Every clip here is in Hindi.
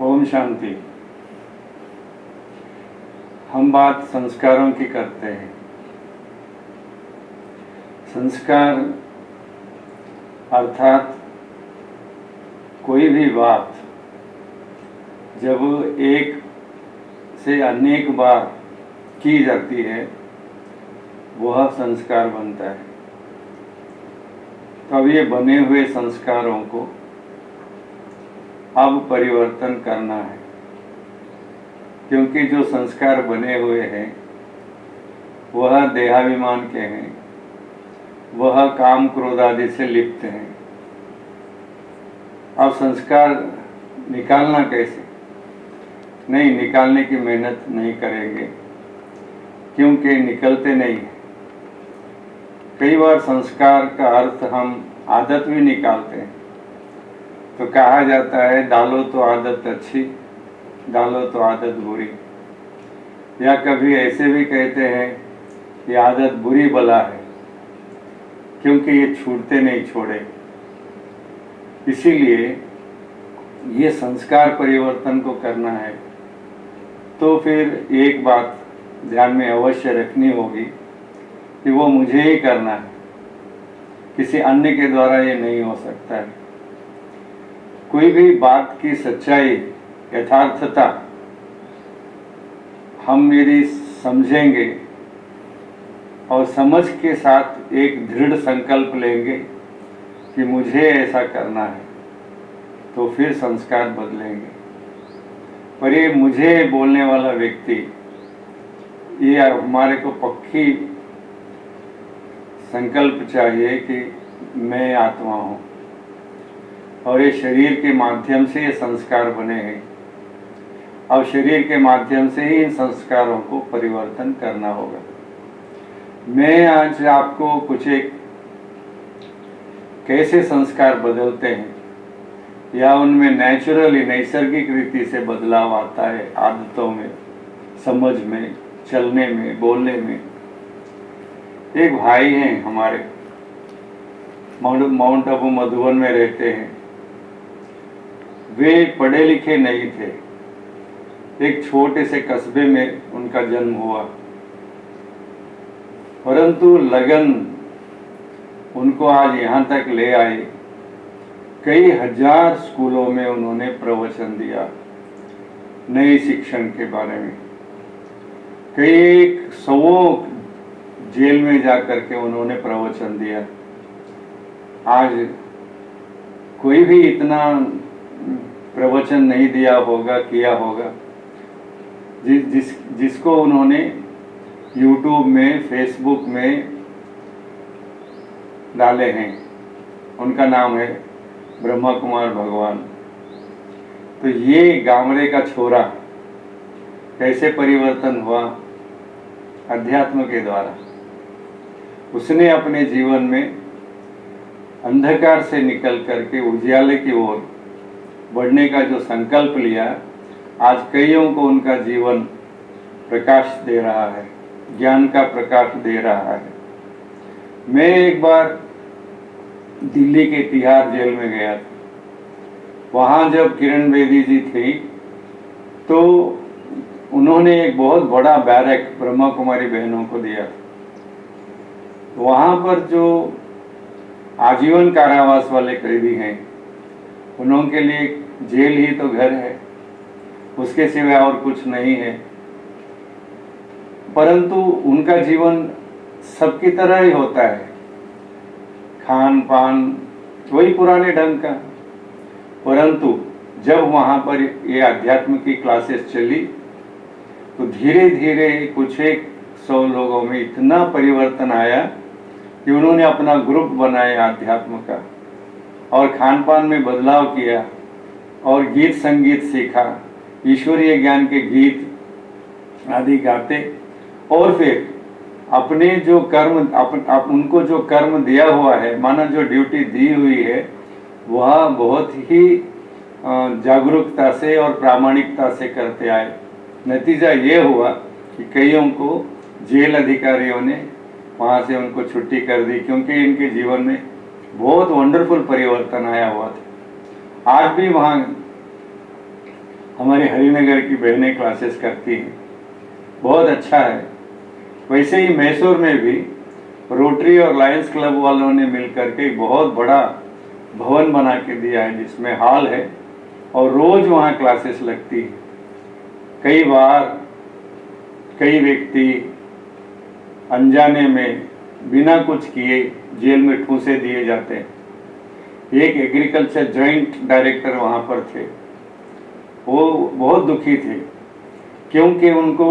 ओम शांति। हम बात संस्कारों की करते हैं। संस्कार अर्थात कोई भी बात जब एक से अनेक बार की जाती है वह संस्कार बनता है। तब ये बने हुए संस्कारों को अब परिवर्तन करना है, क्योंकि जो संस्कार बने हुए हैं वह देहाभिमान के हैं, वह काम क्रोध आदि से लिप्त हैं। अब संस्कार निकालना कैसे? नहीं, निकालने की मेहनत नहीं करेंगे क्योंकि निकलते नहीं। कई बार संस्कार का अर्थ हम आदत भी निकालते हैं। तो कहा जाता है डालो तो आदत अच्छी, डालो तो आदत बुरी। या कभी ऐसे भी कहते हैं ये आदत बुरी बला है क्योंकि ये छूटते नहीं छोड़े। इसीलिए ये संस्कार परिवर्तन को करना है तो फिर एक बात ध्यान में अवश्य रखनी होगी कि वो मुझे ही करना है, किसी अन्य के द्वारा ये नहीं हो सकता है। कोई भी बात की सच्चाई, यथार्थता हम यदि समझेंगे और समझ के साथ एक दृढ़ संकल्प लेंगे कि मुझे ऐसा करना है, तो फिर संस्कार बदलेंगे। पर ये मुझे बोलने वाला व्यक्ति, ये हमारे को पक्की संकल्प चाहिए कि मैं आत्मा हूँ और ये शरीर के माध्यम से ये संस्कार बने हैं। अब शरीर के माध्यम से ही इन संस्कारों को परिवर्तन करना होगा। मैं आज आपको कुछ एक कैसे संस्कार बदलते हैं या उनमें नेचुरली, नैसर्गिक रीति से बदलाव आता है, आदतों में, समझ में, चलने में, बोलने में। एक भाई हैं हमारे, माउंट आबू मधुबन में रहते हैं। वे पढ़े लिखे नहीं थे, एक छोटे से कस्बे में उनका जन्म हुआ, परंतु लगन उनको आज यहाँ तक ले आई। कई हजार स्कूलों में उन्होंने प्रवचन दिया नई शिक्षण के बारे में। कई 100 जेल में जाकर के उन्होंने प्रवचन दिया। आज कोई भी इतना प्रवचन नहीं दिया होगा, किया होगा जिसको उन्होंने YouTube में, Facebook में डाले हैं। उनका नाम है ब्रह्मा कुमार भगवान। तो ये गामड़े का छोरा कैसे परिवर्तन हुआ? अध्यात्म के द्वारा। उसने अपने जीवन में अंधकार से निकल करके उजियाले की ओर बढ़ने का जो संकल्प लिया, आज कईयों को उनका जीवन प्रकाश दे रहा है, ज्ञान का प्रकाश दे रहा है। मैं एक बार दिल्ली के तिहाड़ जेल में गया था। वहाँ जब किरण बेदी जी थी तो उन्होंने एक बहुत बड़ा बैरक ब्रह्मा कुमारी बहनों को दिया। वहाँ पर जो आजीवन कारावास वाले कैदी हैं, उनके लिए जेल ही तो घर है, उसके सिवा और कुछ नहीं है। परंतु उनका जीवन सबकी तरह ही होता है, खान पान वही पुराने ढंग का। परंतु जब वहाँ पर ये अध्यात्म की क्लासेस चली तो धीरे धीरे कुछ 100 लोगों में इतना परिवर्तन आया कि उन्होंने अपना ग्रुप बनाया अध्यात्म का और खान पान में बदलाव किया और गीत संगीत सीखा, ईश्वरीय ज्ञान के गीत आदि गाते। और फिर अपने जो कर्म, उनको जो कर्म दिया हुआ है, माना जो ड्यूटी दी हुई है, वह बहुत ही जागरूकता से और प्रामाणिकता से करते आए। नतीजा ये हुआ कि कईयों को जेल अधिकारियों ने वहाँ से उनको छुट्टी कर दी, क्योंकि इनके जीवन में बहुत वंडरफुल परिवर्तन आया हुआ था। आज भी वहाँ हमारे हरिनगर की बहनें क्लासेस करती हैं, बहुत अच्छा है। वैसे ही मैसूर में भी रोटरी और लायंस क्लब वालों ने मिलकर के एक बहुत बड़ा भवन बना के दिया है, जिसमें हॉल है और रोज वहाँ क्लासेस लगती है। कई बार कई व्यक्ति अनजाने में बिना कुछ किए जेल में ठूंसे दिए जाते हैं। एक एग्रीकल्चर जॉइंट डायरेक्टर वहाँ पर थे, वो बहुत दुखी थे क्योंकि उनको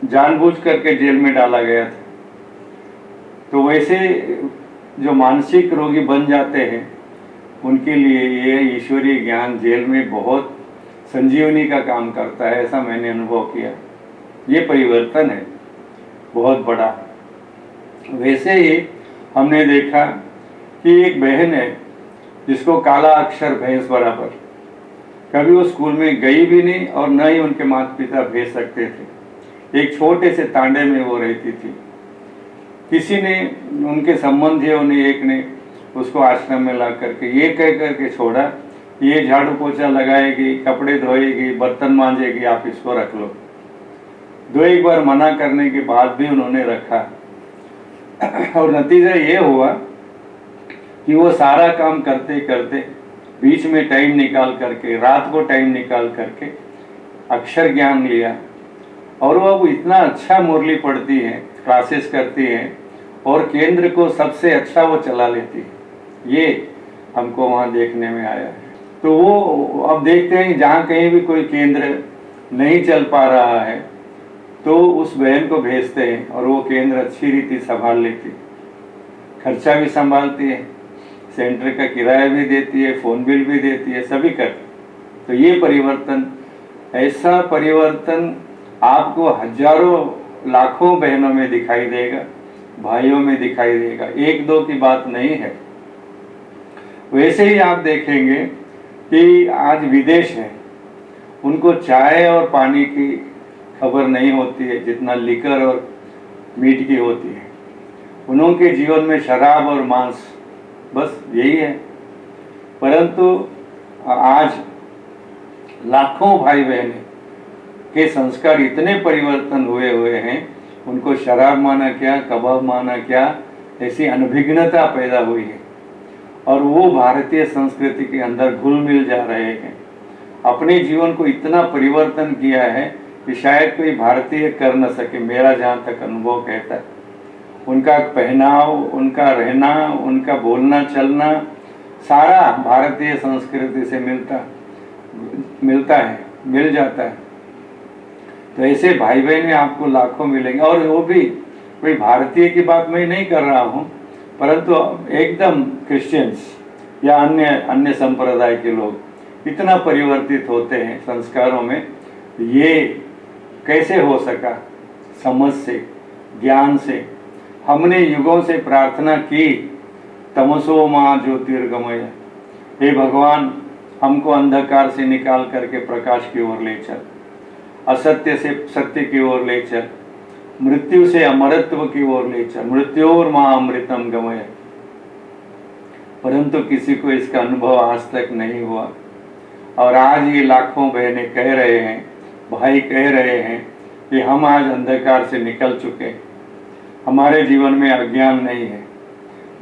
जानबूझ करके जेल में डाला गया था। तो वैसे जो मानसिक रोगी बन जाते हैं उनके लिए ये ईश्वरीय ज्ञान जेल में बहुत संजीवनी का काम करता है, ऐसा मैंने अनुभव किया। ये परिवर्तन है बहुत बड़ा। वैसे ही हमने देखा कि एक बहन है जिसको काला अक्षर भैंस बराबर, कभी वो स्कूल में गई भी नहीं और न ही उनके माता पिता भेज सकते थे। एक छोटे से तांडे में वो रहती थी। किसी ने, उनके संबंधियों ने, एक ने उसको आश्रम में ला करके ये कह करके छोड़ा, ये झाड़ू पोछा लगाएगी, कपड़े धोएगी, बर्तन मांजेगी, आप इसको रख लो। दो एक बार मना करने के बाद भी उन्होंने रखा और नतीजा ये हुआ कि वो सारा काम करते करते बीच में टाइम निकाल करके, रात को टाइम निकाल करके अक्षर ज्ञान लिया और वो अब इतना अच्छा मुरली पढ़ती है, क्लासेस करती है और केंद्र को सबसे अच्छा वो चला लेती है। ये हमको वहाँ देखने में आया है। तो वो अब देखते हैं जहाँ कहीं भी कोई केंद्र नहीं चल पा रहा है तो उस बहन को भेजते हैं और वो केंद्र अच्छी रीति संभाल लेती, खर्चा भी संभालती है, सेंटर का किराया भी देती है, फ़ोन बिल भी देती है, सभी कर। तो ये परिवर्तन, ऐसा परिवर्तन आपको हजारों लाखों बहनों में दिखाई देगा, भाइयों में दिखाई देगा, एक दो की बात नहीं है। वैसे ही आप देखेंगे कि आज विदेश है, उनको चाय और पानी की खबर नहीं होती है जितना लिकर और मीट की होती है। उनके जीवन में शराब और मांस बस यही है। परंतु आज लाखों भाई बहनें के संस्कार इतने परिवर्तन हुए हैं, उनको शराब माना क्या, कबाब माना क्या, ऐसी अनभिज्ञता पैदा हुई है और वो भारतीय संस्कृति के अंदर घुल मिल जा रहे हैं। अपने जीवन को इतना परिवर्तन किया है कि शायद कोई भारतीय कर न सके, मेरा जहाँ तक अनुभव कहता है। उनका पहनाव, उनका रहना, उनका बोलना चलना सारा भारतीय संस्कृति से मिल जाता है। तो ऐसे भाई बहन आपको लाखों मिलेंगे और वो भी कोई भारतीय की बात मैं नहीं कर रहा हूँ, परंतु एकदम क्रिश्चियंस या अन्य संप्रदाय के लोग इतना परिवर्तित होते हैं संस्कारों में। ये कैसे हो सका? समझ से, ज्ञान से। हमने युगों से प्रार्थना की, तमसो माँ ज्योतिर्गमय, हे भगवान हमको अंधकार से निकाल करके प्रकाश की ओर ले चल, असत्य से सत्य की ओर ले चल, मृत्यु से अमरत्व की ओर ले चल, मृत्योर माँ अमृतम गमय। परंतु किसी को इसका अनुभव आज तक नहीं हुआ और आज ये लाखों बहनें कह रहे हैं, भाई कह रहे हैं कि हम आज अंधकार से निकल चुके, हमारे जीवन में अज्ञान नहीं है,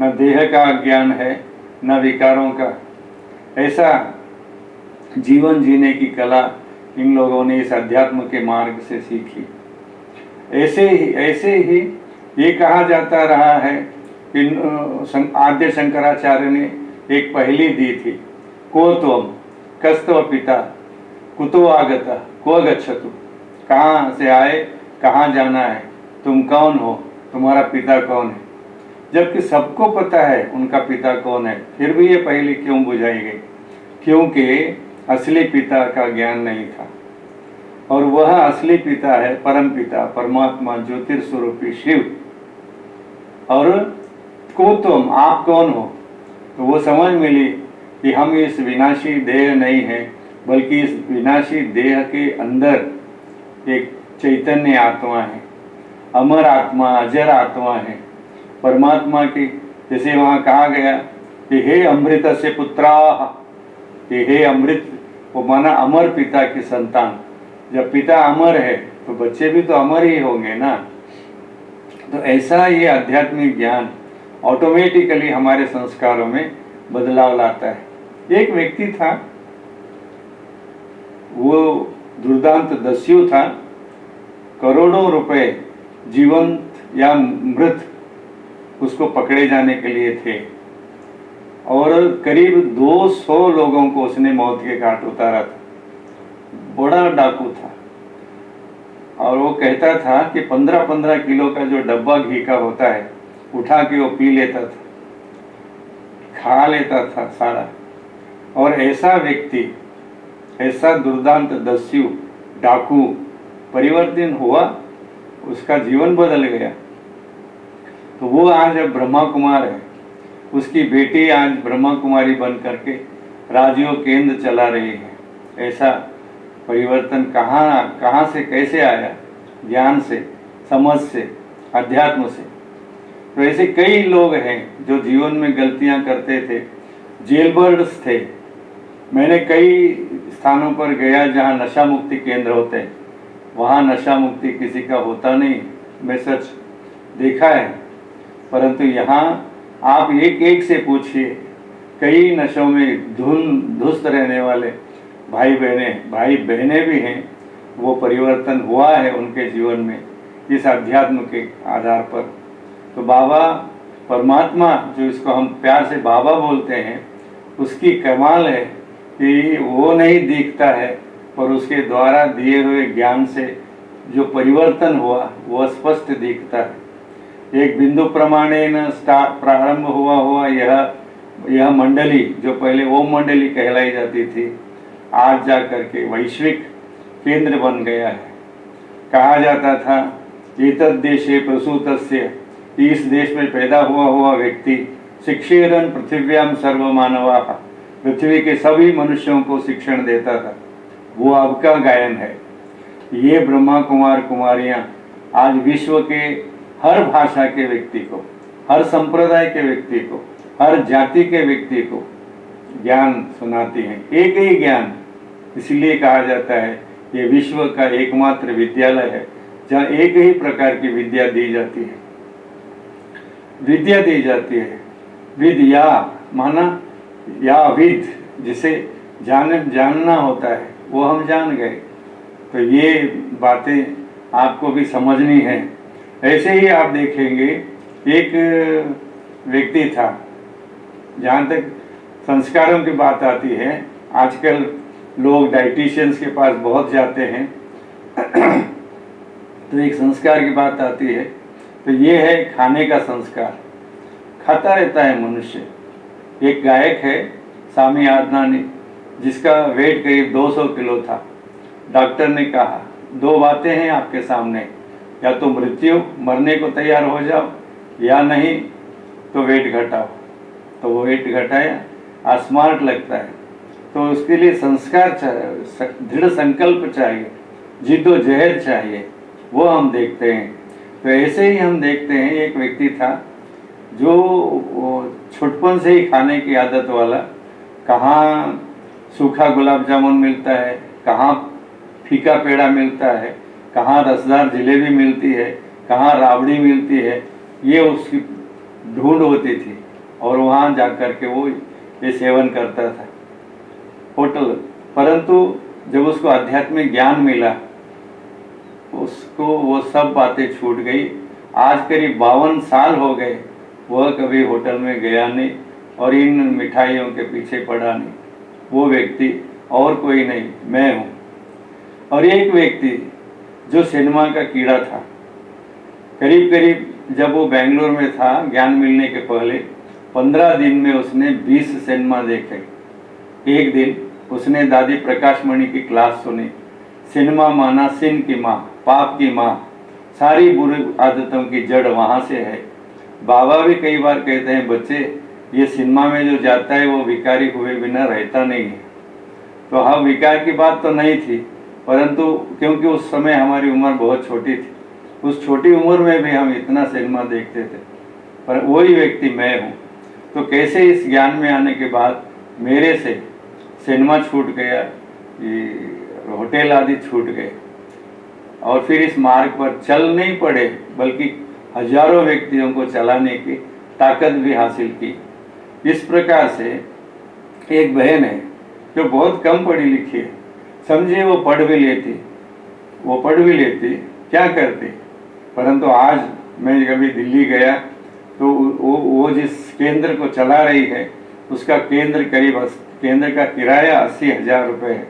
न देह का अज्ञान है न विकारों का। ऐसा जीवन जीने की कला इन लोगों ने इस अध्यात्म के मार्ग से सीखी। ऐसे ही ये कहा जाता रहा है कि आद्य शंकराचार्य ने एक पहेली दी थी, को त्वम कस्तव पिता कुतो आगता को गच्छतु, कहाँ से आए, कहाँ जाना है, तुम कौन हो, तुम्हारा पिता कौन है। जबकि सबको पता है उनका पिता कौन है, फिर भी ये पहेली क्यों बुझाई गई? क्योंकि असली पिता का ज्ञान नहीं था और वह असली पिता है परम पिता, परमात्मा, ज्योतिर्स्वरूपी शिव। और को तुम, आप कौन हो? तो वो समझ मिली कि हम इस विनाशी देह नहीं है, बल्कि इस विनाशी देह के अंदर एक चैतन्य आत्मा है, अमर आत्मा, अजर आत्मा है परमात्मा की। जैसे वहाँ कहा गया कि हे अमृत से पुत्रा, कि हे अमृत वो माना अमर पिता की संतान। जब पिता अमर है तो बच्चे भी तो अमर ही होंगे ना। तो ऐसा ये आध्यात्मिक ज्ञान ऑटोमेटिकली हमारे संस्कारों में बदलाव लाता है। एक व्यक्ति था, वो दुर्दांत दस्यु था। करोड़ों रुपए जीवंत या मृत उसको पकड़े जाने के लिए थे और करीब 200 लोगों को उसने मौत के घाट उतारा था। बड़ा डाकू था और वो कहता था कि 15-15 किलो का जो डब्बा घी का होता है उठा के वो पी लेता था, खा लेता था सारा। और ऐसा व्यक्ति, ऐसा दुर्दांत दस्यु डाकू परिवर्तन हुआ, उसका जीवन बदल गया। तो वो आज अब ब्रह्मा कुमार है। उसकी बेटी आज ब्रह्मा कुमारी बन करके राजयोग केंद्र चला रही है। ऐसा परिवर्तन कहाँ से कैसे आया? ज्ञान से, समझ से, अध्यात्म से। तो ऐसे कई लोग हैं जो जीवन में गलतियां करते थे, जेलबर्ड्स थे। मैंने कई स्थानों पर गया जहां नशा मुक्ति केंद्र होते हैं, वहां नशा मुक्ति किसी का होता नहीं, मैं सच देखा है। परंतु यहाँ आप एक एक से पूछिए, कई नशों में धुस्त रहने वाले भाई बहनें भी हैं। वो परिवर्तन हुआ है उनके जीवन में इस अध्यात्म के आधार पर। तो बाबा परमात्मा, जो इसको हम प्यार से बाबा बोलते हैं, उसकी कमाल है कि वो नहीं दिखता है, पर उसके द्वारा दिए हुए ज्ञान से जो परिवर्तन हुआ वह स्पष्ट दिखता है। एक बिंदु प्रमाणेन प्रारंभ हुआ यह मंडली, जो पहले ओम मंडली कहलाई जाती थी, आज जा करके वैश्विक केंद्र बन गया है। कहा जाता था एतद् देशे प्रसूतस्य, इस देश में पैदा हुआ व्यक्ति शिक्षेरन पृथिव्याम सर्वमानवा, पृथ्वी के सभी मनुष्यों को शिक्षण देता था। वो अब का गायन है। ये ब्रह्मा कुमार कुमारियां आज विश्व के हर भाषा के व्यक्ति को, हर संप्रदाय के व्यक्ति को, हर जाति के व्यक्ति को ज्ञान सुनाती हैं। एक ही ज्ञान, इसलिए कहा जाता है ये विश्व का एकमात्र विद्यालय है जहाँ एक ही प्रकार की विद्या दी जाती है। विद्या माना या विद, जिसे जानना होता है, वो हम जान गए। तो ये बातें आपको भी समझनी है। ऐसे ही आप देखेंगे, एक व्यक्ति था, जहाँ तक संस्कारों की बात आती है, आजकल लोग डाइटिशियंस के पास बहुत जाते हैं तो एक संस्कार की बात आती है, तो ये है खाने का संस्कार। खाता रहता है मनुष्य। एक गायक है सामी आदनानी, जिसका वेट करीब 200 किलो था। डॉक्टर ने कहा 2 बातें हैं आपके सामने, या तो मृत्यु, मरने को तैयार हो जाओ, या नहीं तो वेट घटाओ। तो वो वेट घटाया। स्मार्ट लगता है, तो उसके लिए संस्कार चाहिए, दृढ़ संकल्प चाहिए, जिद्दोजहद चाहिए, वो हम देखते हैं। तो ऐसे ही हम देखते हैं, एक व्यक्ति था जो छुटपन से ही खाने की आदत वाला, कहाँ सूखा गुलाब जामुन मिलता है, कहाँ फीका पेड़ा मिलता है, कहाँ रसदार जलेबी मिलती है, कहाँ राबड़ी मिलती है, ये उसकी ढूंढ होती थी और वहाँ जा कर के वो ये सेवन करता था होटल। परंतु जब उसको आध्यात्मिक ज्ञान मिला, उसको वो सब बातें छूट गई। आज करीब 52 साल हो गए, वह कभी होटल में गया नहीं और इन मिठाइयों के पीछे पड़ा नहीं। वो व्यक्ति और कोई नहीं, मैं हूँ। और एक व्यक्ति जो सिनेमा का कीड़ा था, करीब जब वो बेंगलोर में था ज्ञान मिलने के पहले, 15 दिन में उसने 20 सिनेमा देखे। एक दिन उसने दादी प्रकाशमणि की क्लास सुनी। सिनेमा माना सिन की माँ, पाप की माँ, सारी बुरी आदतों की जड़ वहाँ से है। बाबा भी कई बार कहते हैं, बच्चे ये सिनेमा में जो जाता है वो भिखारी हुए बिना रहता नहीं है। तो हाँ, विकार की बात तो नहीं थी, परंतु क्योंकि उस समय हमारी उम्र बहुत छोटी थी, उस छोटी उम्र में भी हम इतना सिनेमा देखते थे। पर वही व्यक्ति मैं हूँ। तो कैसे इस ज्ञान में आने के बाद मेरे से सिनेमा छूट गया, ये होटल आदि छूट गए और फिर इस मार्ग पर चल नहीं पड़े, बल्कि हजारों व्यक्तियों को चलाने की ताकत भी हासिल की। इस प्रकार से एक बहन है जो बहुत कम पढ़ी लिखी है, समझिए वो पढ़ भी लेती, क्या करती, परंतु आज मैं कभी दिल्ली गया तो वो जिस केंद्र को चला रही है उसका केंद्र का किराया 80,000 रुपये है।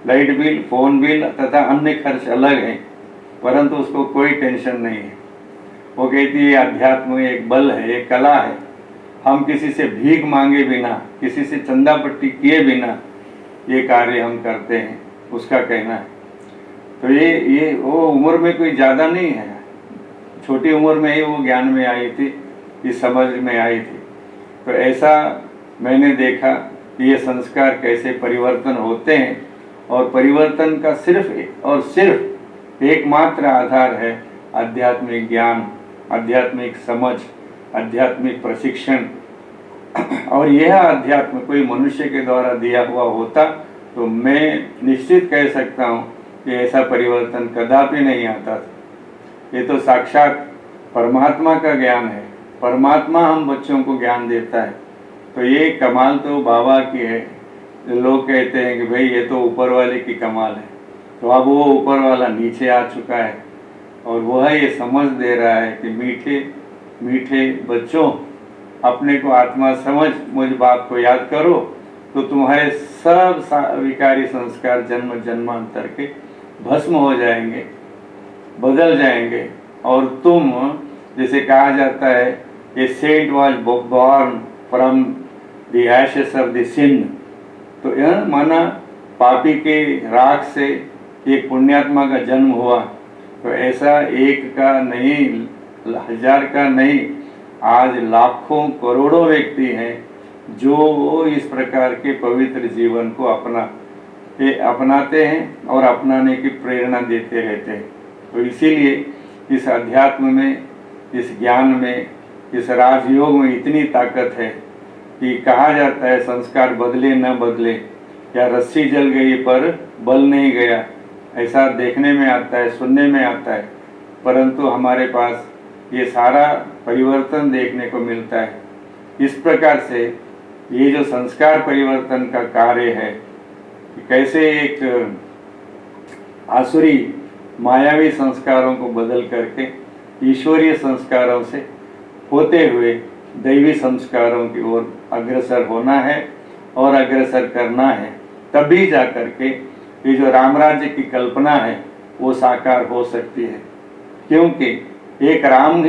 लाइट बिल, फ़ोन बिल तथा अन्य खर्च अलग हैं, परंतु उसको कोई टेंशन नहीं है। वो कहती है अध्यात्म एक बल है, एक कला है, हम किसी से भीख मांगे बिना, किसी से चंदा पट्टी किए बिना ये कार्य हम करते हैं, उसका कहना है। तो ये वो उम्र में कोई ज़्यादा नहीं है, छोटी उम्र में ही वो ज्ञान में आई थी, इस समझ में आई थी। तो ऐसा मैंने देखा कि ये संस्कार कैसे परिवर्तन होते हैं, और परिवर्तन का सिर्फ और सिर्फ एकमात्र आधार है आध्यात्मिक ज्ञान, आध्यात्मिक समझ, आध्यात्मिक प्रशिक्षण। और यह अध्यात्म कोई मनुष्य के द्वारा दिया हुआ होता तो मैं निश्चित कह सकता हूँ कि ऐसा परिवर्तन कदापि नहीं आता था। ये तो साक्षात परमात्मा का ज्ञान है, परमात्मा हम बच्चों को ज्ञान देता है। तो ये कमाल तो बाबा की है। लोग कहते हैं कि भाई ये तो ऊपर वाले की कमाल है, तो अब वो ऊपर वाला नीचे आ चुका है और वह ये समझ दे रहा है कि मीठे मीठे बच्चों, अपने को आत्मा समझ, मुझ बाप को याद करो तो तुम्हारे सब विकारी संस्कार जन्म जन्मांतर के भस्म हो जाएंगे, बदल जाएंगे, और तुम, जैसे कहा जाता है, a saint was born from the ashes of the sin. तो यह माना पापी के राख से एक पुण्यात्मा का जन्म हुआ। तो ऐसा एक का नहीं, हजार का नहीं, आज लाखों करोड़ों व्यक्ति हैं जो इस प्रकार के पवित्र जीवन को अपनाते हैं और अपनाने की प्रेरणा देते रहते हैं। तो इसीलिए इस अध्यात्म में, इस ज्ञान में, इस राजयोग में इतनी ताकत है कि कहा जाता है संस्कार बदले न बदले, या रस्सी जल गई पर बल नहीं गया, ऐसा देखने में आता है, सुनने में आता है, परंतु हमारे पास ये सारा परिवर्तन देखने को मिलता है। इस प्रकार से ये जो संस्कार परिवर्तन का कार्य है, कैसे एक आसुरी मायावी संस्कारों को बदल करके ईश्वरीय संस्कारों से होते हुए दैवी संस्कारों की ओर अग्रसर होना है और अग्रसर करना है, तभी जा करके ये जो राम राज्य की कल्पना है वो साकार हो सकती है। क्योंकि एक राम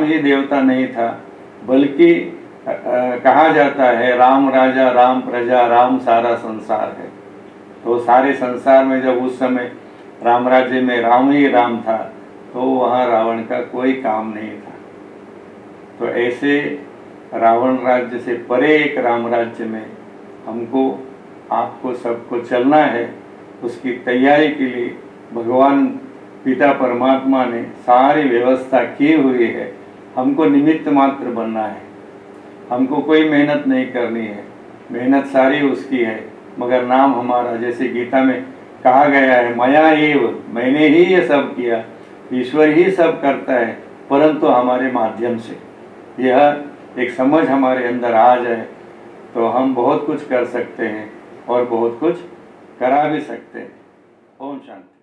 ही देवता नहीं था, बल्कि कहा जाता है राम राजा, राम प्रजा, राम सारा संसार है। तो सारे संसार में जब उस समय राम राज्य में राम ही राम था, तो वहाँ रावण का कोई काम नहीं था। तो ऐसे रावण राज्य से परे एक राम राज्य में हमको, आपको, सबको चलना है। उसकी तैयारी के लिए भगवान पिता परमात्मा ने सारी व्यवस्था की हुई है। हमको निमित्त मात्र बनना है, हमको कोई मेहनत नहीं करनी है, मेहनत सारी उसकी है, मगर नाम हमारा, जैसे गीता में कहा गया है, मया एव, मैंने ही ये सब किया, ईश्वर ही सब करता है, परंतु हमारे माध्यम से। यह एक समझ हमारे अंदर आ जाए तो हम बहुत कुछ कर सकते हैं और बहुत कुछ करा भी सकते हैं। ओम शांति।